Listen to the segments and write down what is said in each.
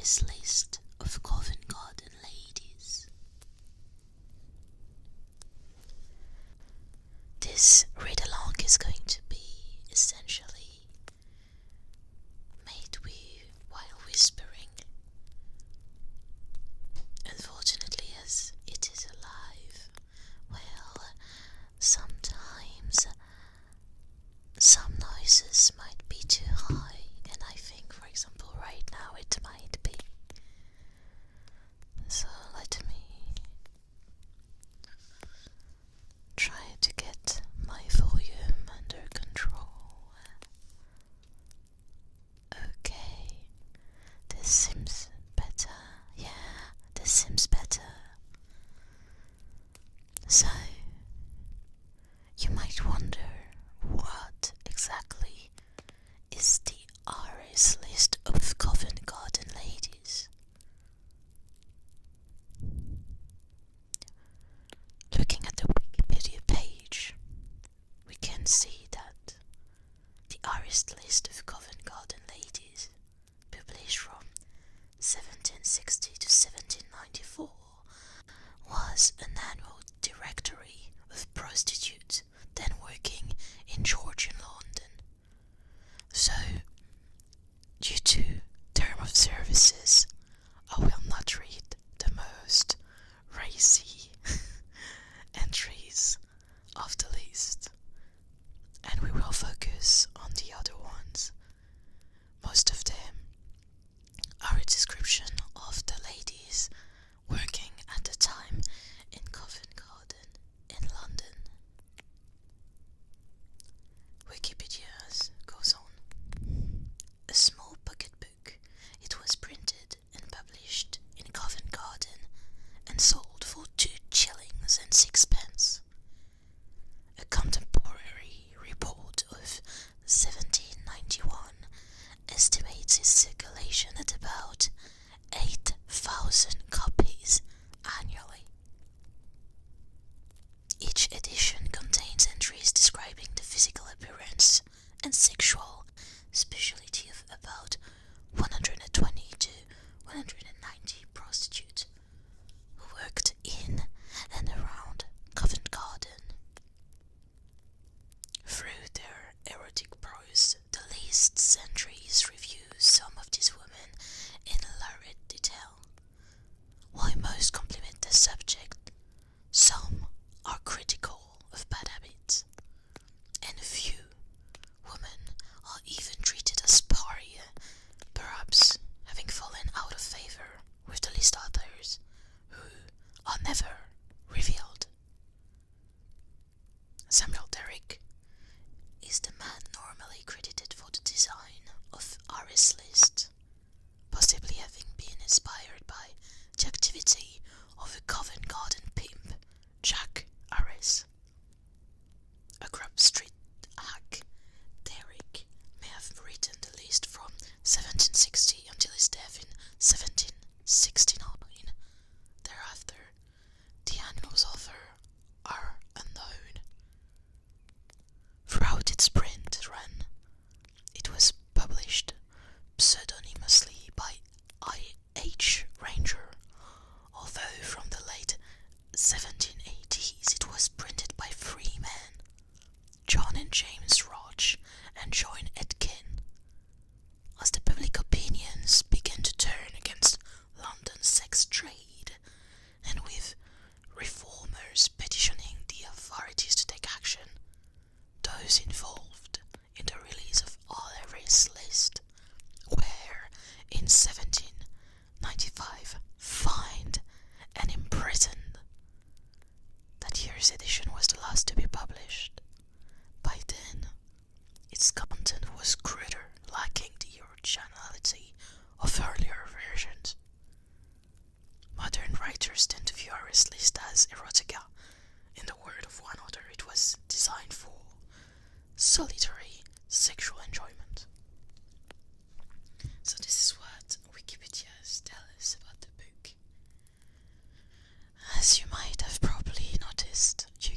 Ari's list of Covent Garden ladies. This read-along is going to be essentially made while whispering. Unfortunately, as it is alive, well, sometimes some noises might be too high, and I think, for example, right now it might be. So let me try to get my volume under control. Okay, this seems better. Yeah, this seems better. So, you might wonder, what exactly is the Ari's list of Covent Garden ladies? Looking at the Wikipedia page, we can see that the Ari's list of Covent Garden ladies, published from 1760 to 1794, was an annual directory of prostitutes then working in Georgian London. So, due to term of services, I will not read the most racy entries of the list, and we will focus on the other ones. Most of them are a description of the ladies working at the time in Covent Garden in London. Wikipedia goes on. A small pocket book, it was printed and published in Covent Garden and sold for 2 shillings and 6pence. A contemporary report of 1791 estimates its circulation at about 8,000 copies annually. Each edition contains entries describing the physical appearance and sexual speciality of about 120 to 190 prostitutes who worked in and around Covent Garden. Through their erotic prose, the list's entries review some of these women in lurid detail. While most compliment the subject, some are critical of bad habits, and a few women are even treated as pariah, perhaps having fallen out of favor with the list authors, who are never revealed. Samuel Derrick is the man normally credited for the design of Ari's list, possibly having been inspired by the activity of a Covent Garden pimp, Jack Aris. A Grub Street hack, Derrick may have written the list from 1760 until his death in 1769. Thereafter, the annual's author are unknown. Throughout its print run, it was published pseudonymously by I.H. Ranger, although from the late 1780s it was printed by 3 men, John and James Roach and John Etkin. As the public opinions began to turn against London's sex trade, and with reformers petitioning the authorities to take action, those involved in the release of Ari's list were in 1795 fined and imprisoned. That year's edition was the last to be published. By then, its content was cruder, lacking the originality of earlier versions. Modern writers tend to view Ari's list as erotica. In the word of one author, it was designed for solitary sexual enjoyment. So this is what Wikipedia tells us about the book. As you might have probably noticed, you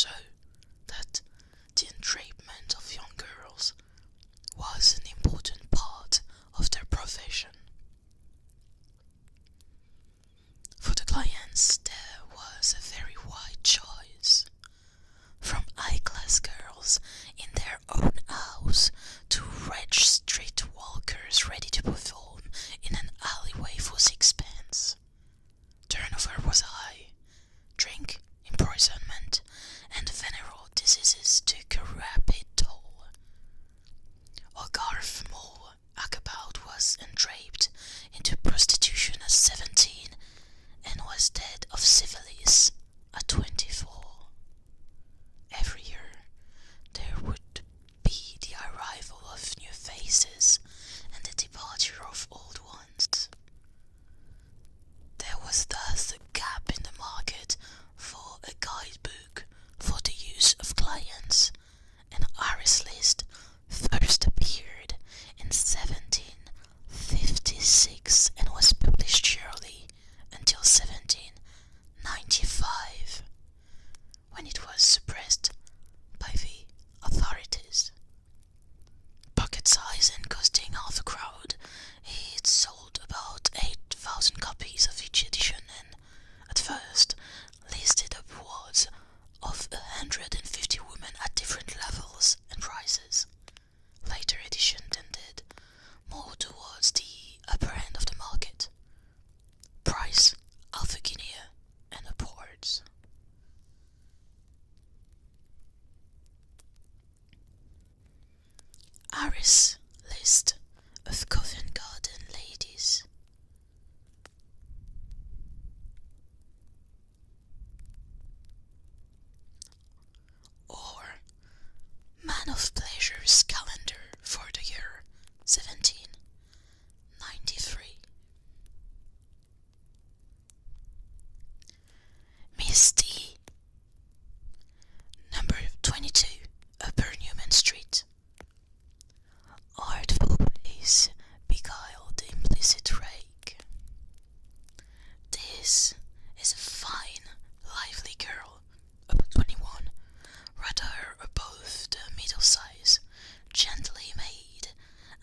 so that the entrapment of young girls was an important part of their profession. For the clients, there was a very wide choice, from high-class girls in their own house to wretched street walkers ready to perform in an alleyway for sixpence. Turnover was high. Drink, imprisonment, and venereal diseases took a rapid toll. Hogarth Moore Ackerbout was entrapped into prostitution at 17 and was dead of syphilis at 24. Every year there would be the arrival of new faces and the departure of old ones. There was thus a gap in the market for a guidebook for the use of clients. An Irish list first appeared in 1756 and was published yearly until 1795, when it was suppressed by the authorities. Pocket size and costing half a crowd, it sold about 8,000 copies of each edition and, at first, listed upwards of 150 women at different levels and prices. Later edition tended more towards the upper end of the market. Price half a guinea and upwards. Harris list of Covent Garden ladies. Or Man of Pleasure's calendar for the year 1793. Miss D, number 22, Upper Newman Street. Artful ways beguile the implicit rake. This is a fine, lively girl, about 21, rather above the middle size, gently made,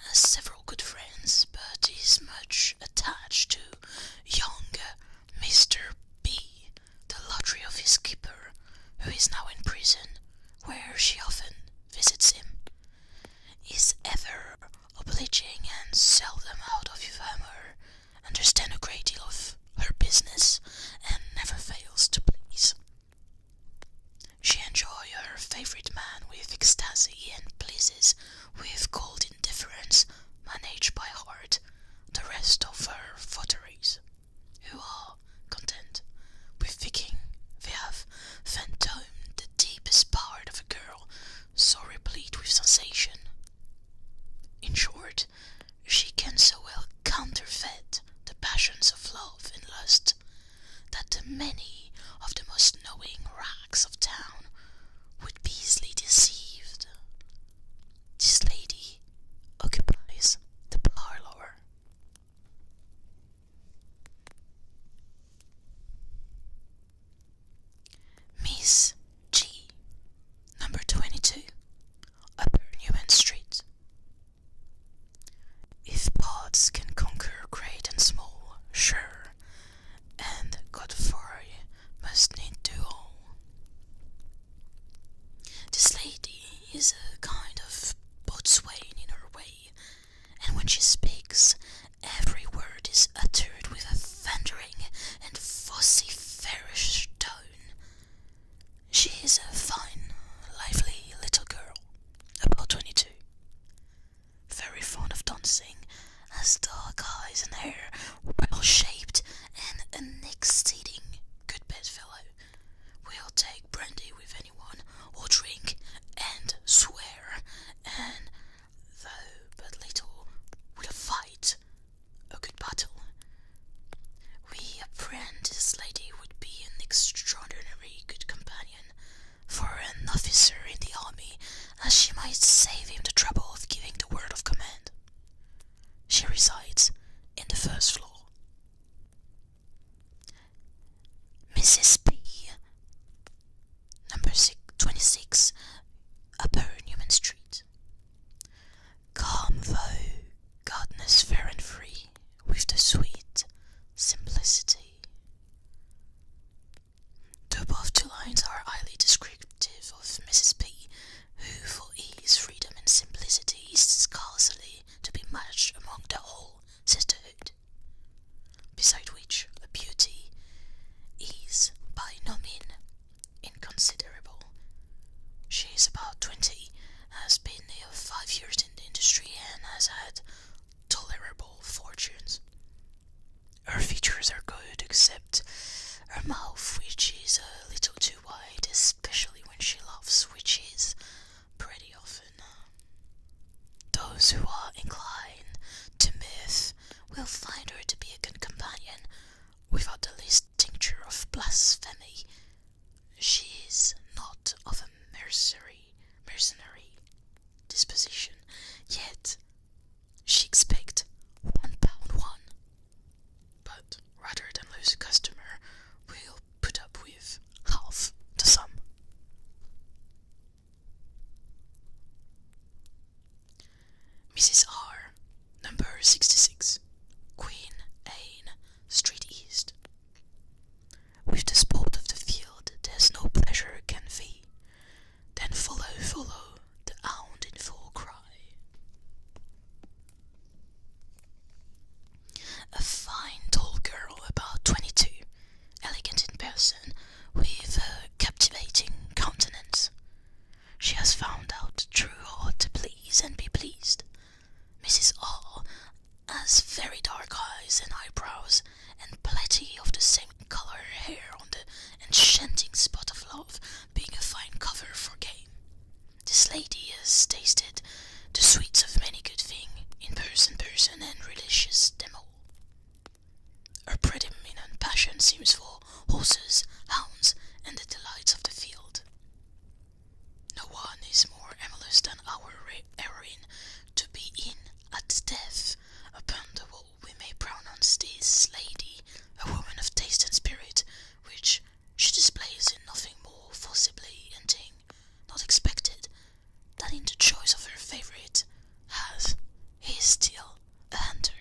has several good friends, but is much attached to young Mr. B, the lottery office keeper, who is now in prison, where she often visits him, is ever obliging and seldom out of humor, understands a great deal of her business, and never fails to please. She enjoys her favourite man with ecstasy and pleases with cold indifference, managed by heart the rest of her votaries, who are content with thinking they have fathomed the deepest part of a girl so replete with sensation. In short, she can so well counterfeit the passions of love and lust that many of the most knowing rags of town would be easily deceived. This lady occupies the parlour. Miss G, number 22, Upper Newman Street. If pods can conquer great and small, sure, and Godfrey must need do all. This lady is a kind of boatswain in her way, and when she speaks, every word is uttered with a thundering and vociferous tone. She is a fine, lively little girl, about 22, very fond of dancing, has dark eyes and hair, well-shaped, and an exceeding good bedfellow. Will take brandy with anyone, or drink, and swear, and, though but little, will 6 Upper Newman Street. Calm though, godness fair and free, with the sweet simplicity. The above two lines are highly descriptive of Mrs. P, who for ease, freedom and simplicity is scarcely to be matched among the whole sisterhood. Beside which, a beauty is by no means inconsiderable. She is about 20, has been near 5 years in the industry, and has had tolerable fortunes. Her features are good, except her mouth, which is a little too wide, especially when she laughs, which is pretty often. Those who are inclined to myth will find her to be a good companion, without the least tincture of blasphemy. She is not of a mercenary disposition, yet she expects £1, but rather than lose a customer, will put up with half the sum. Mrs. R, number 66, Queen Anne Street East. With the sport of the field, there's no pleasure can be. Then follow, the hound in full cry. A fine tall girl, about 22, elegant in person, with a captivating countenance. She has found out the true art to please and be pleased. Mrs. R has very dark eyes and eyebrows, and plenty of the same colour hair on the enchanting spot of love, being a fine cover for game. This lady has tasted the sweets of many good things, in person, and relishes them all. Her predominant passion seems for horses, hounds, and the delights of the field. No one is more emulous than our heroine to be in at death. Upon the whole, we may pronounce this lady a woman of taste and spirit, which she displays in nothing more forcibly and thing not expected than in the choice of her favourite, as he is still a hunter.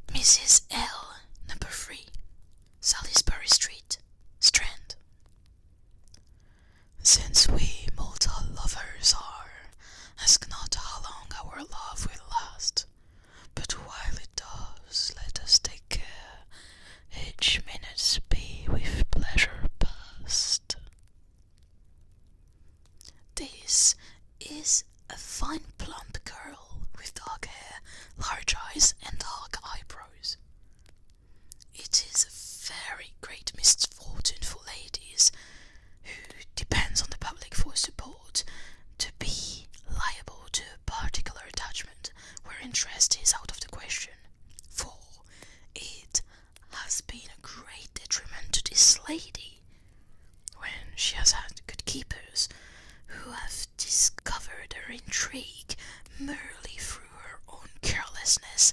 Mrs. L, number 3, Salisbury Street, Strand. Since we mortal lovers are, ask not how long our love will last, but while it does, let us take care each minute be with pleasure past. This is a fine plump girl with dark hair, large eyes, and dark eyebrows. It is a very great misfortune for ladies who depends on the public for support to be liable to a particular attachment where interest is out of the question, for it has been a great detriment to this lady when she has had good keepers who have discovered her intrigue merely through her own carelessness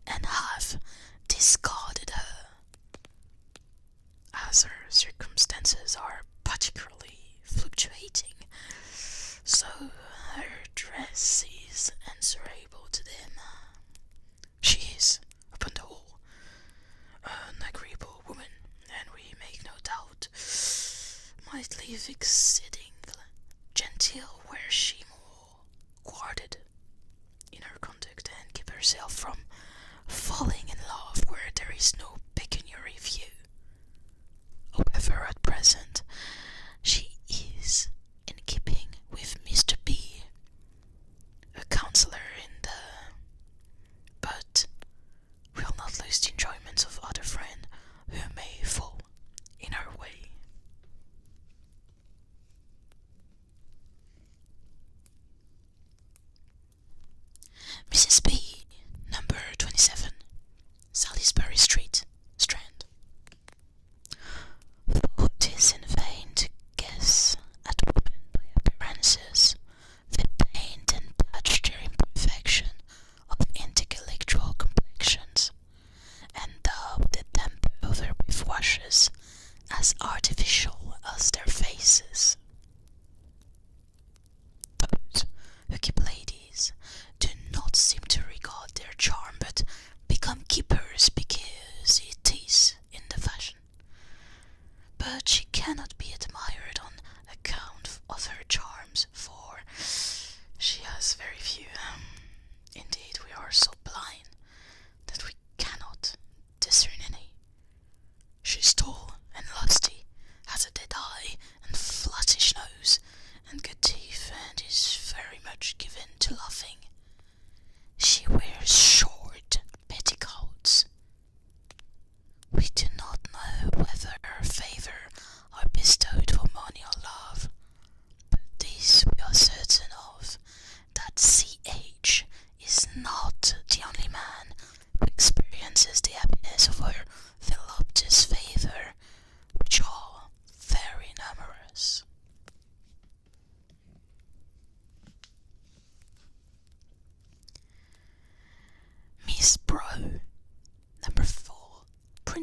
and have discarded her. As her circumstances are particularly fluctuating, so her dress is answerable to them. She is, upon the whole, an agreeable woman, and we make no doubt might live exceeding genteel were she more guarded in her conduct, and keep herself from falling in love where there is no pecuniary view. However, at present, she is in keeping with Mr. B, a counsellor in the... but will not lose the enjoyments of other friends who may fall in her way.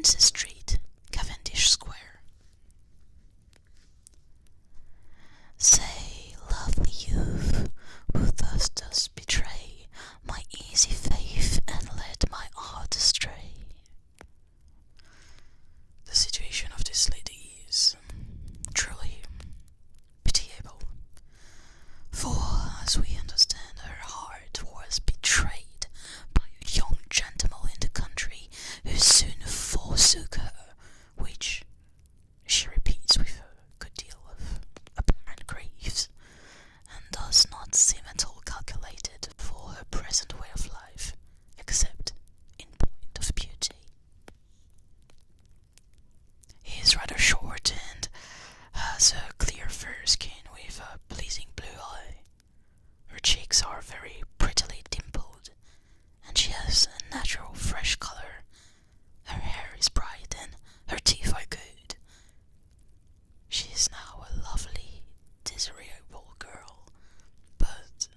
Princess Street, Cavendish Square. Say, lovely youth, who thus does betray my easy faith and led my heart astray. The situation of this lady is truly pitiable, for as we understand, her heart was betrayed by a young gentleman in the country who soon forsook her, which she repeats with a good deal of apparent grief, and does not seem at all calculated for her present way of life, except in point of beauty. He is rather short and has a clear fair skin with a pleasing blue eye. Her cheeks are very prettily dimpled, and she has a natural fresh colour. Her hair is bright and her teeth are good. She is now a lovely, desirable girl, but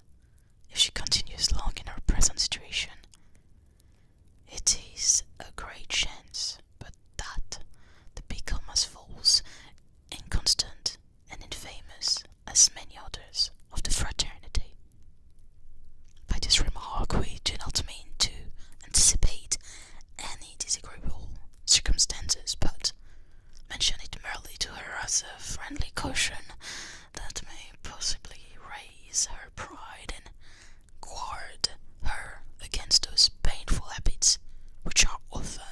if she continues long in her present situation, it is a great chance but that to become as false, inconstant, and infamous as many others of the fraternity. By this remark we do not mean to anticipate any disagreeable circumstances, but mention it merely to her as a friendly caution that may possibly raise her pride and guard her against those painful habits which are often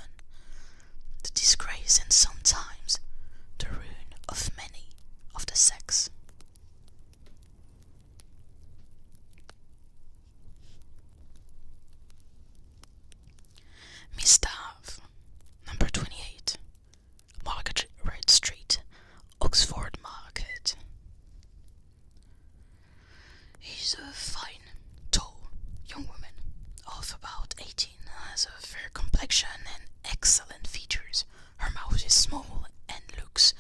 the disgrace and sometimes the ruin of many of the sex. Miss Dav, number 28, Margaret Street, Oxford Market. Is a fine, tall, young woman of about 18, has a fair complexion and excellent features. Her mouth is small and looks,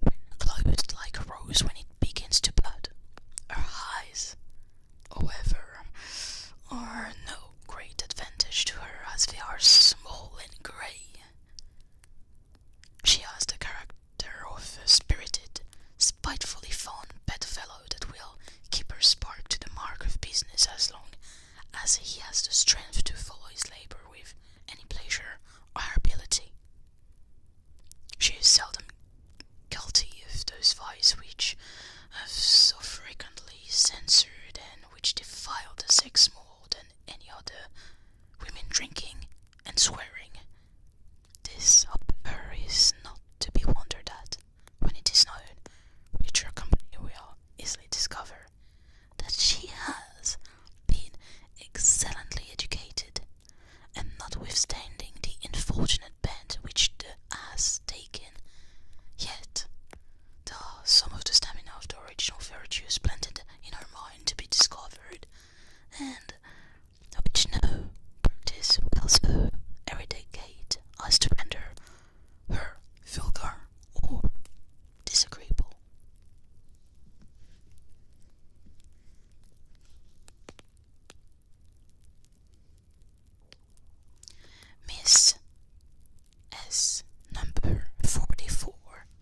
when closed, like a rose when it begins to bud. Her eyes, however, are no great advantage to her, as they are small and grey. She has the character of a spirited, spitefully fond bedfellow that will keep her spark to the mark of business as long as he has the strength to follow his labour with any pleasure or ability. She is seldom guilty of those vices which have so frequently censured and which defile the sex more than any other, women drinking and swearing. This, however, is not to be wondered at when it is known, which her company will easily discover, that she has been excellently educated, and notwithstanding the unfortunate bent which the has taken, yet there are some of the stamina of the original virtues planted in her mind to be discovered, and which no practice will so eradicate as to render her vulgar or disagreeable. Miss S, number 44,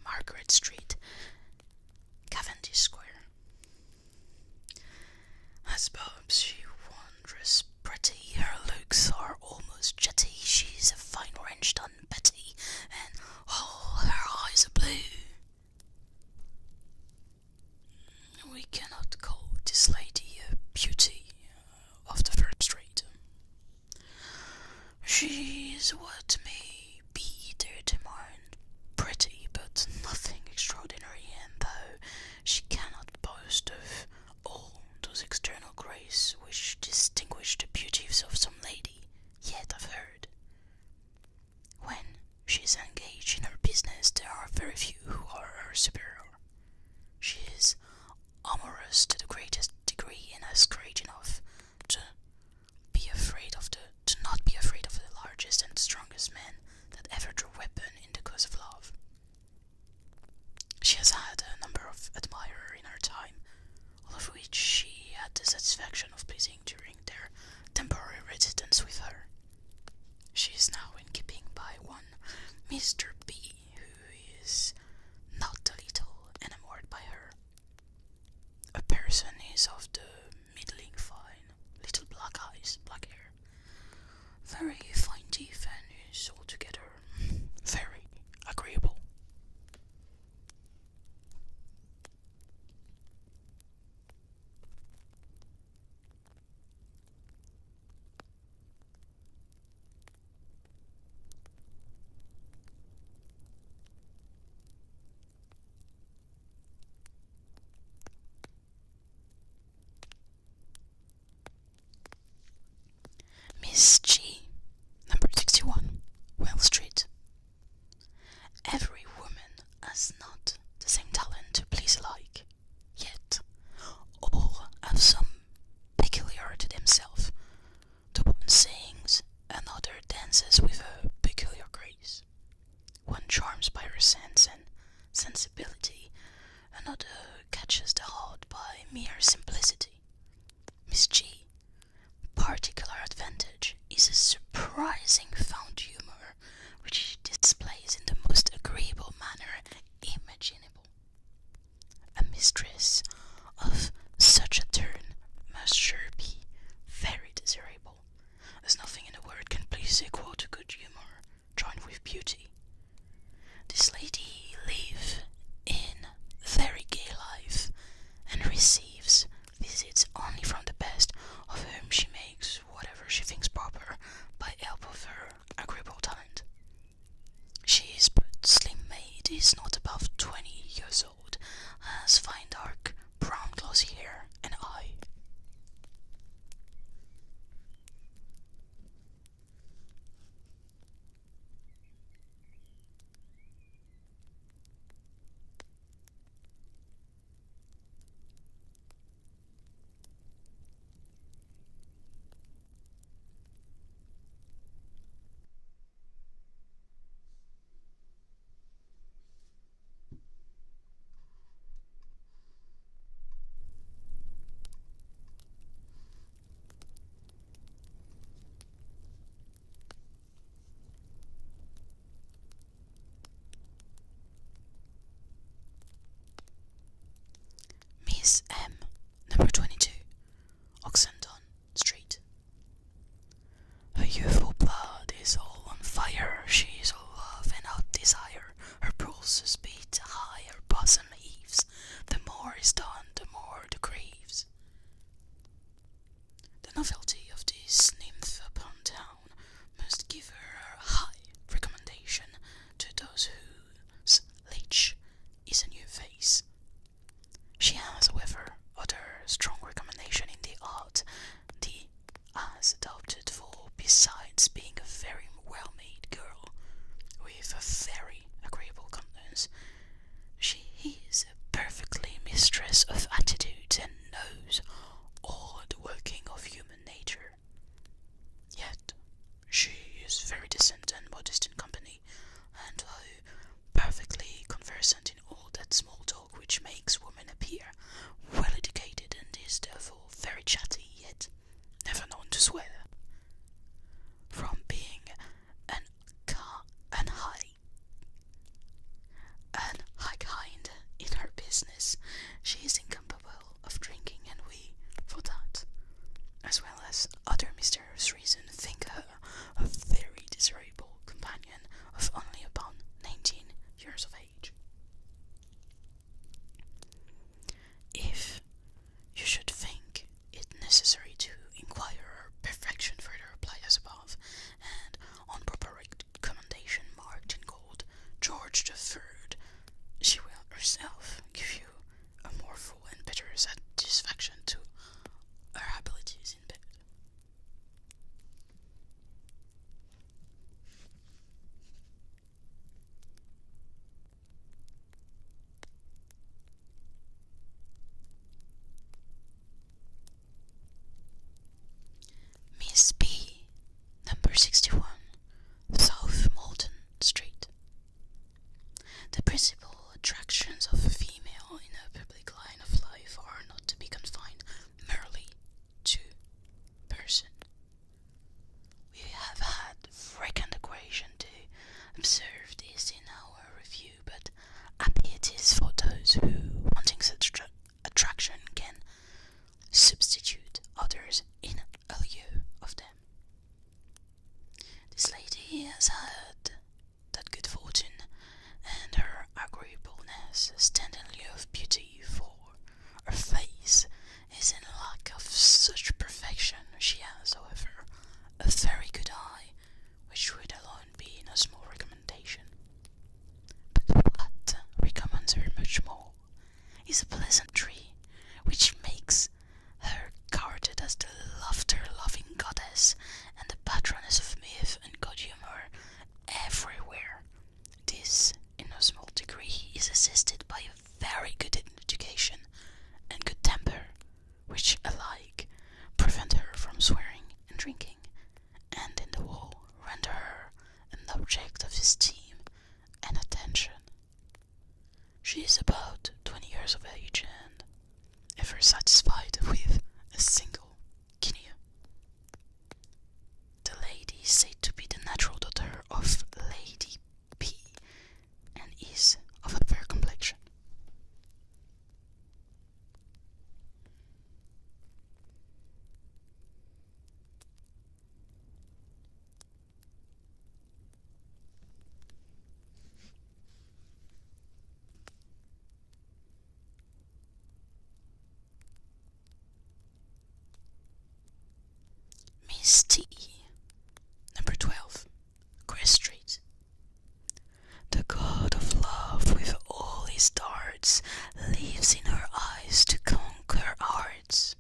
Margaret Street, Cavendish Square. As Bobs, she wondrous pretty, her looks are almost jetty, she's a fine Orange done Betty, and oh, her eyes are blue. We cannot call this lady a beauty of the first rate. She is what may be determined pretty, but nothing extraordinary, and though she cannot boast of all those external grace which distinguish the beauties of some lady, yet I've heard, when she is engaged in her business, there are very few who are her superior. She is amorous to the greatest degree, and has courage enough to not be afraid of the largest and strongest men, Mr. B, who is not a little enamored by her. A person is of the middling fine, little black eyes, black hair, very fine teeth, and is altogether very agreeable. Miss G, number 61, Well Street. Every woman has not the same talent to please alike, yet all have some peculiar to themselves. The one sings, another dances with a peculiar grace. One charms by her sense and sensibility, another catches the heart by mere simplicity. Miss G, particular advantage is a surprising found humour which she displays in the most agreeable manner imaginable. A mistress of such a turn must sure be very desirable, as nothing in the world can please equal to good humour joined with beauty. This lady lives in very gay life, and receives visits only from the best, of whom she makes whatever she thinks proper by help of her self-esteem and attention. She is about 20 years of age and ever satisfied with a single guinea. The lady is said to be the natural daughter of Lady P and is of a fair complexion. Miss T, number 12, Crest Street. The god of love with all his darts lives in her eyes to conquer hearts.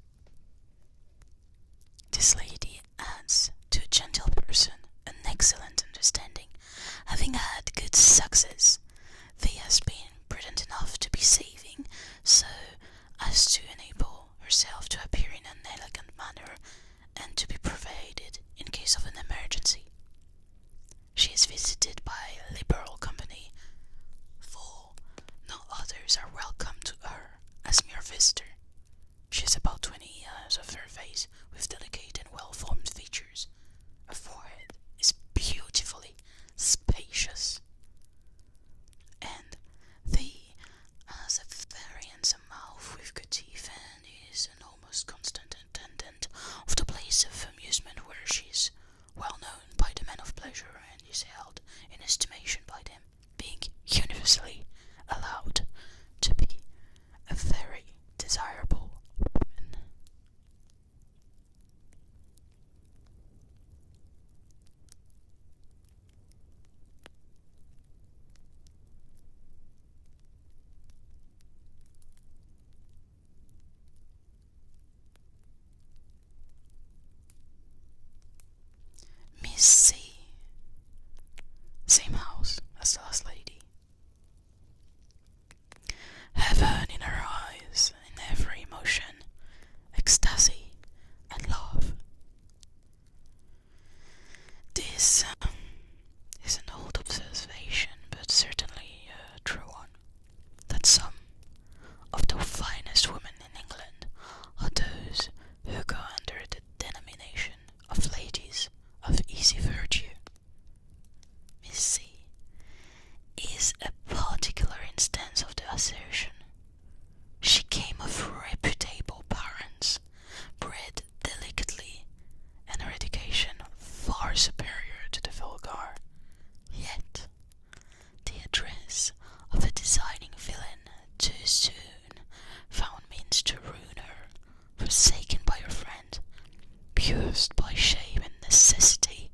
This lady adds to a gentle person an excellent understanding, having had good success. They has been prudent enough to be saving, so as to enable herself to appear in an elegant manner and to be provided in case of an emergency. She is visited by a liberal company, for no others are welcome to her as mere visitor. She is about 20 years of fair face, with delicate and well-formed features. Her forehead is beautifully spacious, and has a very handsome mouth with good teeth, and is an almost constant attendant of the place of amusement where she is well known by the men of pleasure and is held in estimation by them, being universally allowed to be a very desirable woman. Miss C, same house as the last lady. Heaven in her eyes, in every emotion, ecstasy and love. This is an old observation, but certainly a true one, that some of the finest women in England are those who go under the denomination of ladies of easy virtue. Miss C is a particular instance of the assertion. She came of reputable parents, bred delicately, and her education far superior to the vulgar. Yet, the address of a designing villain too soon found means to ruin her, forsaken by her friend, pierced by shame and necessity.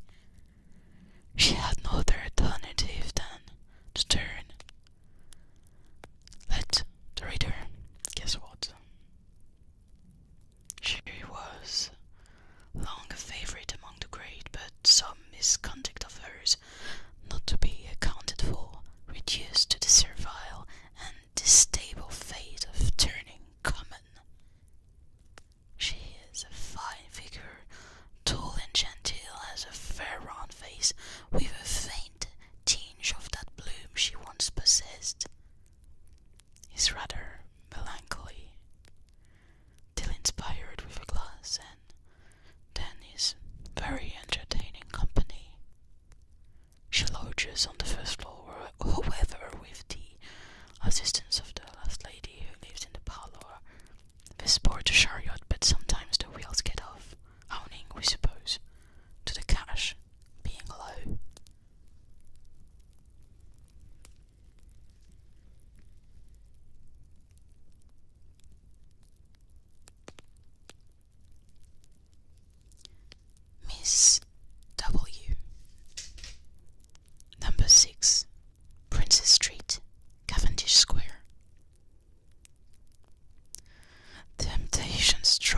She had no other alternative than to turn. Let the reader guess what. She was long a favourite among the great, but some misconduct of hers, not to be accounted for, reduced to the servile and distasteful fate of turning common. She is a fine figure, tall and genteel, has a fair round face, with a faint tinge of that bloom she once possessed. Is rather melancholy, till inspired with a glass, and then is very entertaining company. She lodges on the first floor, however, with the assistance of the last lady, who lives in the parlour. They sport a chariot, but sometimes the wheels get off, owing, we suppose, to the cash being low. Miss W, number 6, Princess Street, Cavendish Square. Temptation strikes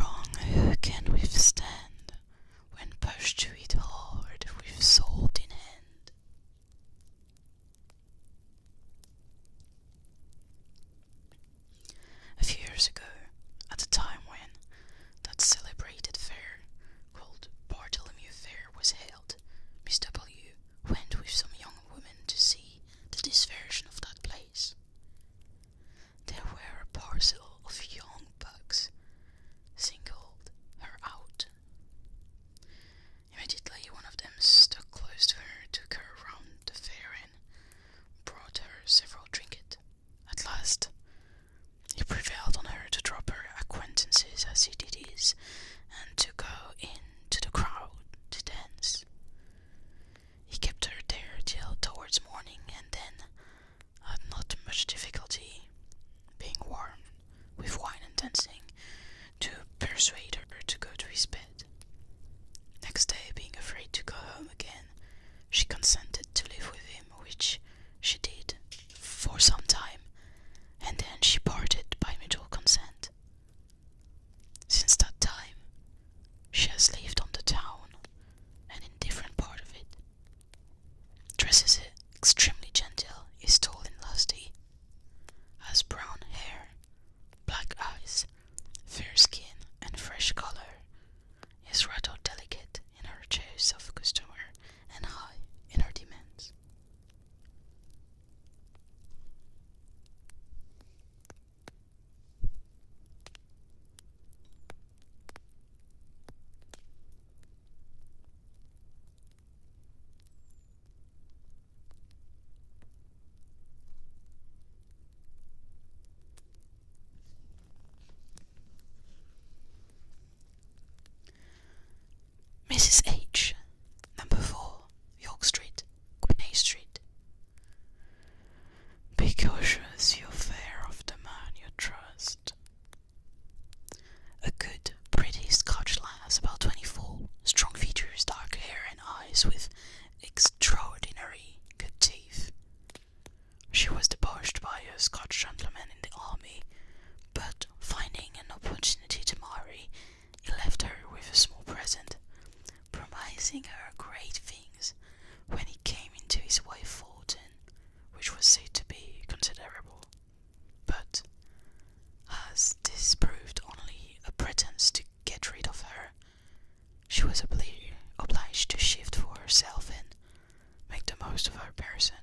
most of her person.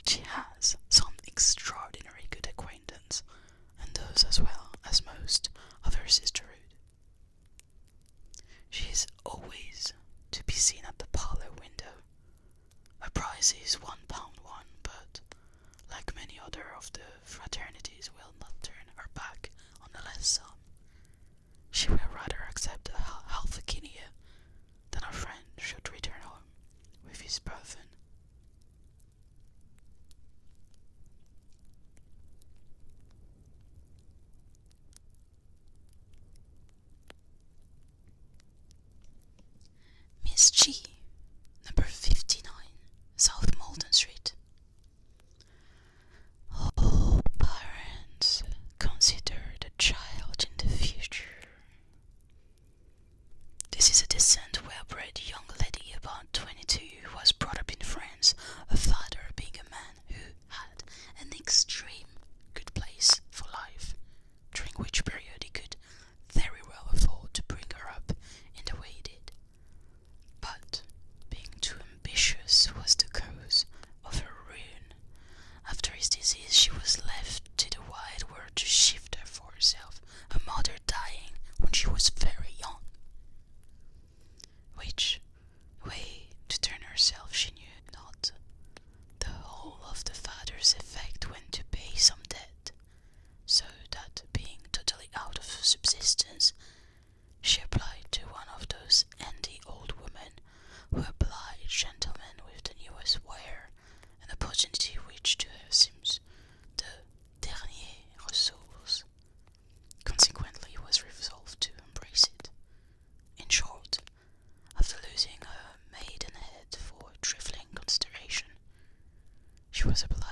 She has some extraordinary good acquaintance, and those as well as most of her sisterhood. She is always to be seen at the parlour window. Her price is £1.1, but, like many other of the fraternities, will not turn her back on the less sum. She will rather accept half a guinea than her friend should return home with his burthen. Miss G, number 59, South Morland Street. Oh, parents, consider the child in the future. This is a decent, well-bred young lady about 22 who was brought up in France, her father being a man who had an extreme good place for life, during which period he could very well afford to bring her up in the way he did. But, being too ambitious was the cause of her ruin. After his disease she was left to the wide world to shift her for herself, her mother dying when she was very young. Which way to turn herself she knew not. The whole of the father's effect went to pay some debt, so that, being totally out of subsistence, she applied to one of those handy old women who oblige gentlemen with the newest ware, an opportunity which to her seems the dernier ressource. Consequently, he was resolved to embrace it. In short, after losing her maidenhead for trifling consideration, she was obliged